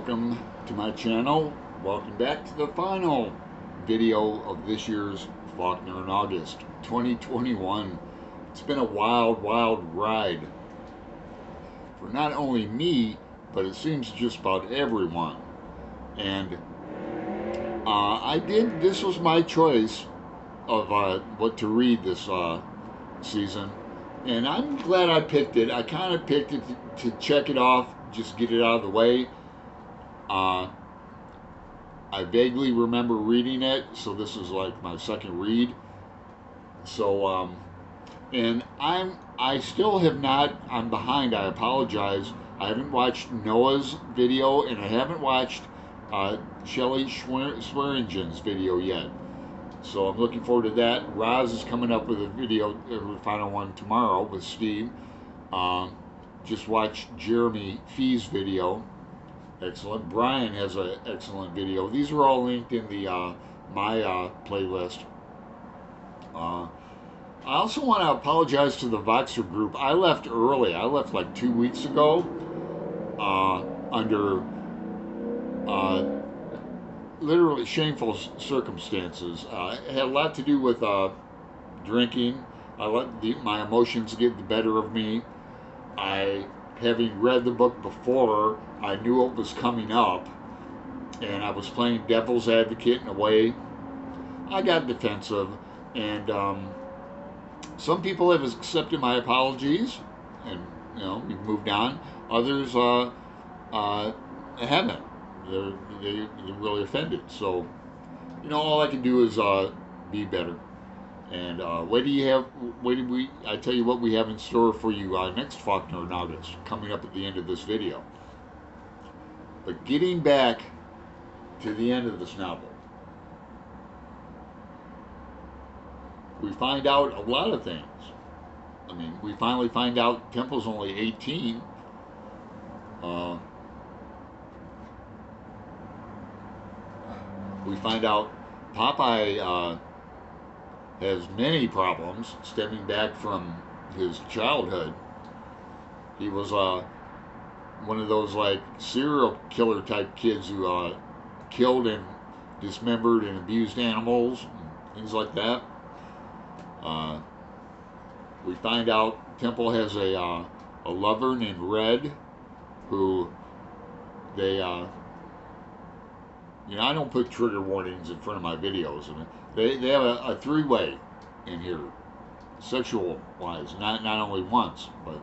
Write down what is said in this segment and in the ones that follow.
Welcome to my channel. Welcome back to the final video of this year's Faulkner in August 2021. It's been a wild ride for not only me, but it seems just about everyone. And this was my choice of what to read this season. And I'm glad I picked it. I kind of picked it to check it off, just get it out of the way. I vaguely remember reading it, so this is like my second read. So, and I still have not, I'm behind, I apologize. I haven't watched Noah's video, and I haven't watched Shelley Swearingen's video yet. So I'm looking forward to that. Roz is coming up with a video, her final one tomorrow with Steve. Just watched Jeremy Fee's video. Excellent. Brian has an excellent video. These are all linked in the my playlist. I also want to apologize to the Voxer group. I left early. I left like 2 weeks ago under literally shameful circumstances. It had a lot to do with drinking. I let my emotions get the better of me. Having read the book before, I knew what was coming up, and I was playing devil's advocate in a way. I got defensive, and some people have accepted my apologies, and we've moved on. Others haven't. They're really offended. So, all I can do is be better. And I tell you what we have in store for you next Faulkner in August, coming up at the end of this video. But getting back to the end of this novel, we find out a lot of things. I mean, we finally find out Temple's only 18. We find out Popeye has many problems stemming back from his childhood. He was one of those like serial killer type kids who killed and dismembered and abused animals and things like that. We find out Temple has a lover named Red, who they I don't put trigger warnings in front of my videos. I mean, they have a three-way in here, sexual wise, not only once, but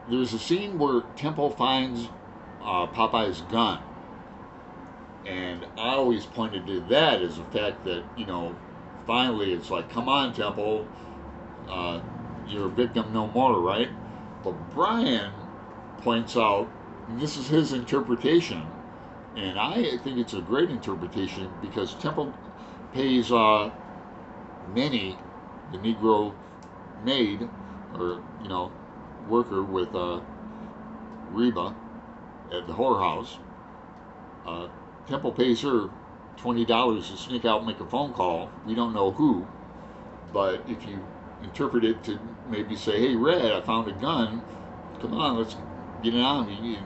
there's a scene where Temple finds Popeye's gun, and I always pointed to that as the fact that finally it's like, come on, Temple, you're a victim no more, right? But Brian points out, and this is his interpretation, and I think it's a great interpretation, because Temple pays Minnie, the Negro maid, or worker with Reba at the whorehouse. Temple pays her $20 to sneak out and make a phone call. We don't know who, but if you interpret it to maybe say, hey, Red, I found a gun, come on, let's get it on me,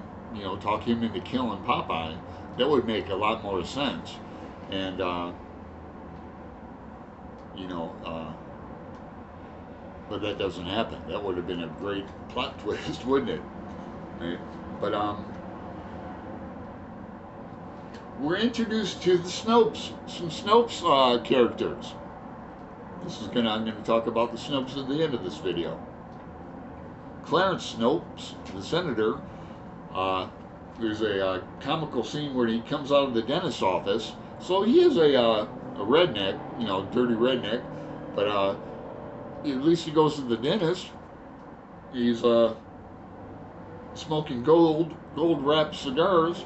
talk him into killing Popeye, that would make a lot more sense. And but that doesn't happen. That would have been a great plot twist, wouldn't it? Right? But we're introduced to the Snopes, some Snopes characters. I'm going to talk about the Snopes at the end of this video. Clarence Snopes, the senator, there's a comical scene where he comes out of the dentist's office. So he is a redneck, dirty redneck, but at least he goes to the dentist. He's smoking gold wrapped cigars,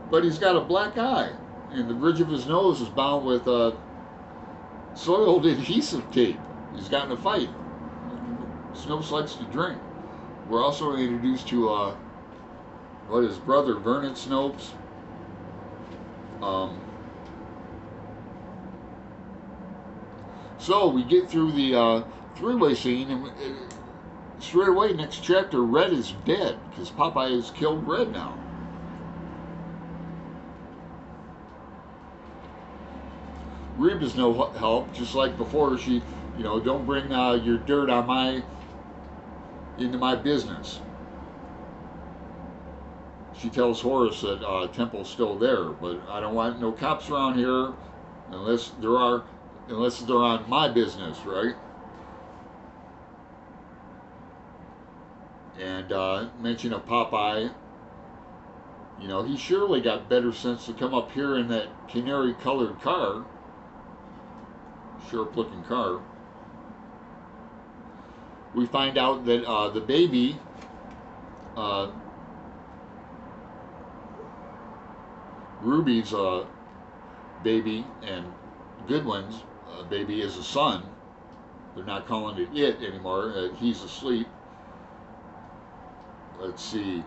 but he's got a black eye, and the bridge of his nose is bound with soiled adhesive tape. He's got in a fight. Snopes likes to drink. We're also introduced to his brother, Vernon Snopes. So we get through the three-way scene, and straight away, next chapter, Red is dead because Popeye has killed Red now. Reba is no help, just like before. She, don't bring your dirt on into my business. She tells Horace that Temple's still there, but I don't want no cops around here unless they're on my business, right? And mention of Popeye, he surely got better sense to come up here in that canary-colored car, sharp-looking car. We find out that the baby, Ruby's baby and Goodwin's baby is a son. They're not calling it anymore. He's asleep. Let's see.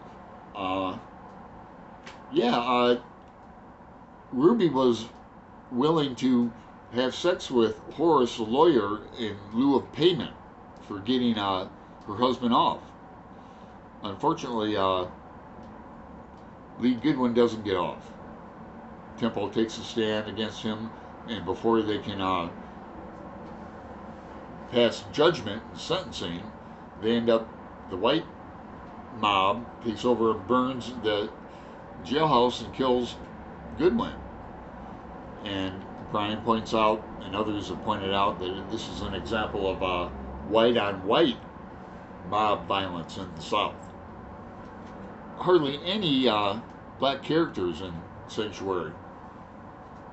Ruby was willing to have sex with Horace, the lawyer, in lieu of payment for getting her husband off. Unfortunately, Lee Goodwin doesn't get off. Temple takes a stand against him, and before they can pass judgment and sentencing, they end up, the white mob takes over and burns the jailhouse and kills Goodwin. And Brian points out, and others have pointed out, that this is an example of white on white mob violence in the South. Hardly any black characters in Sanctuary,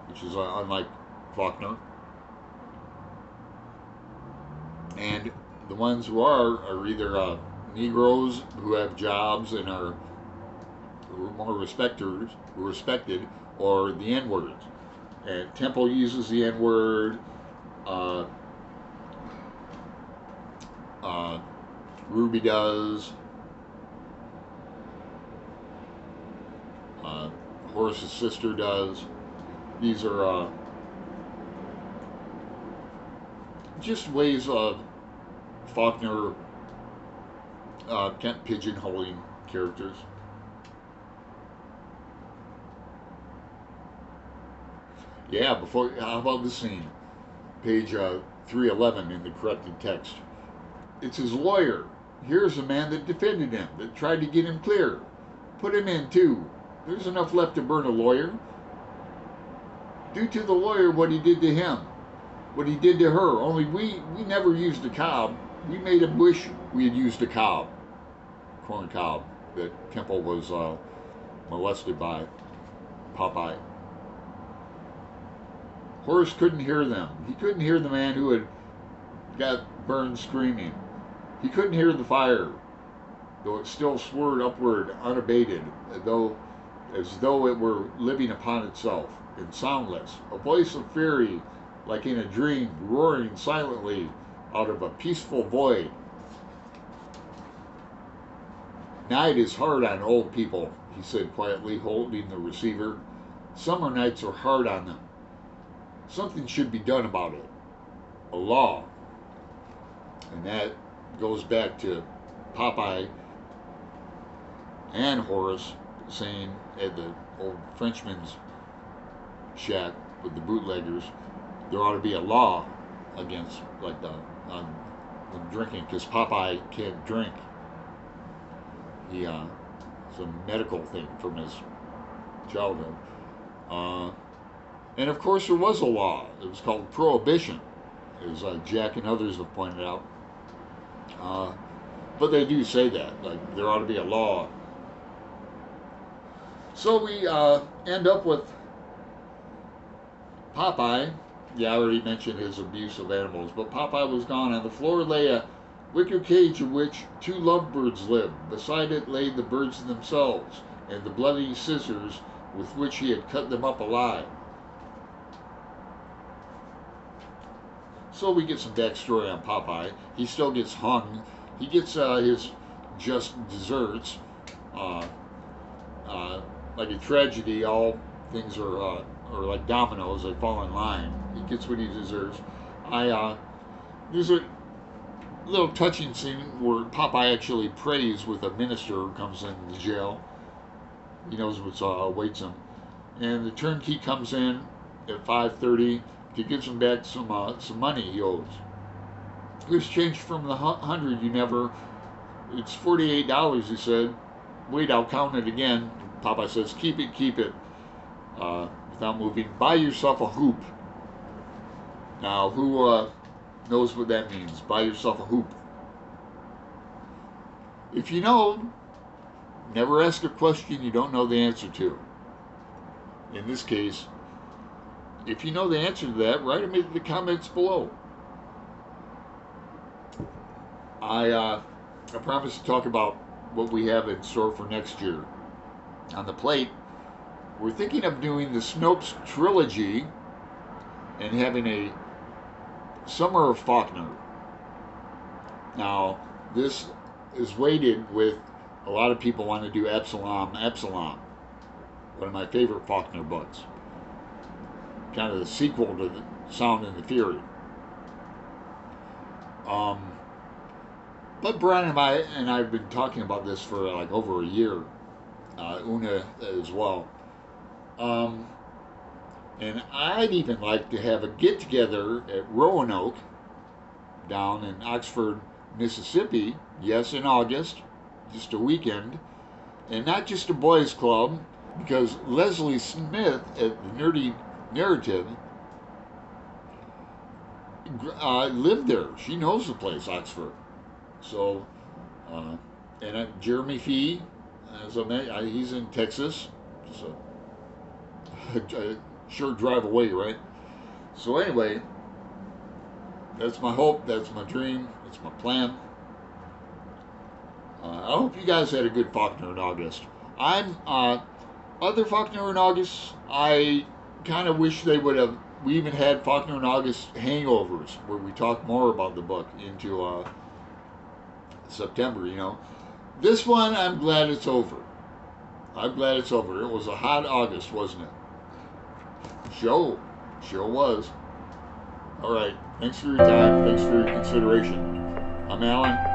which is unlike Faulkner. And the ones who are either Negroes who have jobs and are more respected, or the N-words. And Temple uses the N-word. Ruby does. Horace's sister does. These are just ways of Faulkner kept pigeonholing characters. Yeah, how about this scene? Page 311 in the corrected text. It's his lawyer. Here's a man that defended him, that tried to get him clear. Put him in too. There's enough left to burn a lawyer. Do to the lawyer what he did to him, what he did to her. Only we never used a cob. We made him wish we had used a cob, corn cob, that Temple was molested by Popeye. Horace couldn't hear them. He couldn't hear the man who had got burned screaming. He couldn't hear the fire, though it still swirled upward unabated, as though it were living upon itself, and soundless, a voice of fury, like in a dream, roaring silently out of a peaceful void. Night is hard on old people, he said quietly, holding the receiver. Summer nights are hard on them. Something should be done about it. A law. And that goes back to Popeye and Horace saying at the old Frenchman's shack with the bootleggers, there ought to be a law against drinking, because Popeye can't drink. It's a medical thing from his childhood. And of course there was a law. It was called Prohibition, as Jack and others have pointed out. But they do say that, like, there ought to be a law. So we end up with Popeye. Yeah, I already mentioned his abuse of animals, but Popeye was gone. On the floor lay a wicker cage in which 2 lovebirds lived. Beside it lay the birds themselves, and the bloody scissors with which he had cut them up alive. So we get some backstory on Popeye. He still gets hung. He gets his just desserts. Like a tragedy, all things are like dominoes. They fall in line. He gets what he deserves. There's a little touching scene where Popeye actually prays with a minister who comes in the jail. He knows what's awaits him, and the turnkey comes in at 5:30 to give him back some money he owes. Here's change from the 100 you never. It's $48. He said. Wait, I'll count it again. Popeye says, keep it, keep it. Without moving. Buy yourself a hoop. Now, who knows what that means? Buy yourself a hoop. If you know, never ask a question you don't know the answer to. In this case, if you know the answer to that, write them in the comments below. I promise to talk about what we have in store for next year. On the plate, we're thinking of doing the Snopes trilogy and having a Summer of Faulkner. Now, this is weighted with a lot of people want to do Absalom, one of my favorite Faulkner books. Kind of the sequel to the Sound and the Fury. But Brian and I have been talking about this for like over a year. Una as well. And I'd even like to have a get-together at Roanoke down in Oxford, Mississippi. Yes, in August. Just a weekend. And not just a boys' club, because Leslie Smith at the Nerdy Narrative lived there. She knows the place, Oxford. So, and Jeremy Fee, as I mentioned, he's in Texas. So, a short drive away, right? So anyway, that's my hope, that's my dream, that's my plan. I hope you guys had a good Faulkner in August. Other Faulkner in August, I kind of wish we even had Faulkner in August hangovers, where we talk more about the book into September, you know. This one, I'm glad it's over. I'm glad it's over. It was a hot August, wasn't it? Sure was. All right. Thanks for your time. Thanks for your consideration. I'm Alan.